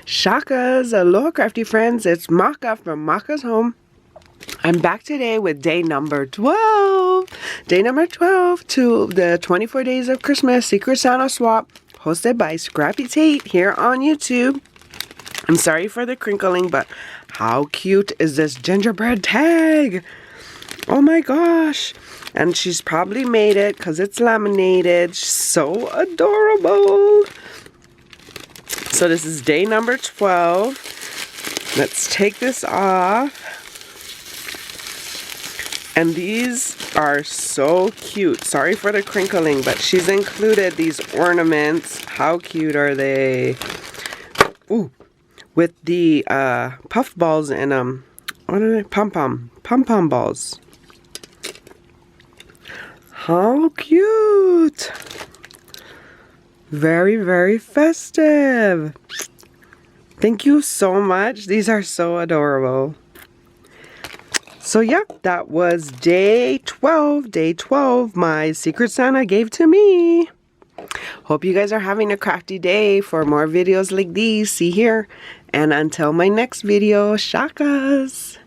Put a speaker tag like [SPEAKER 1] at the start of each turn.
[SPEAKER 1] Shakas, aloha crafty friends, it's Maka from Makaz Home. I'm back today with day number 12. Day number 12 to the 24 Days of Christmas Secret Santa Swap, hosted by Scrappy Tate here on YouTube. I'm sorry for the crinkling, but how cute is this gingerbread tag? Oh my gosh. And she's probably made it because it's laminated. So adorable. So this is day number 12. Let's take this off. And these are so cute. Sorry for the crinkling, but she's included these ornaments. How cute are they? Ooh, with the puff balls and what are they? Pom-pom balls. How cute! Very, very festive. Thank you so much. These are so adorable. So yeah, that was day 12. Day 12 my Secret Santa gave to me. Hope you guys are having a crafty day. For more videos like these, see here. And until my next video, shakas!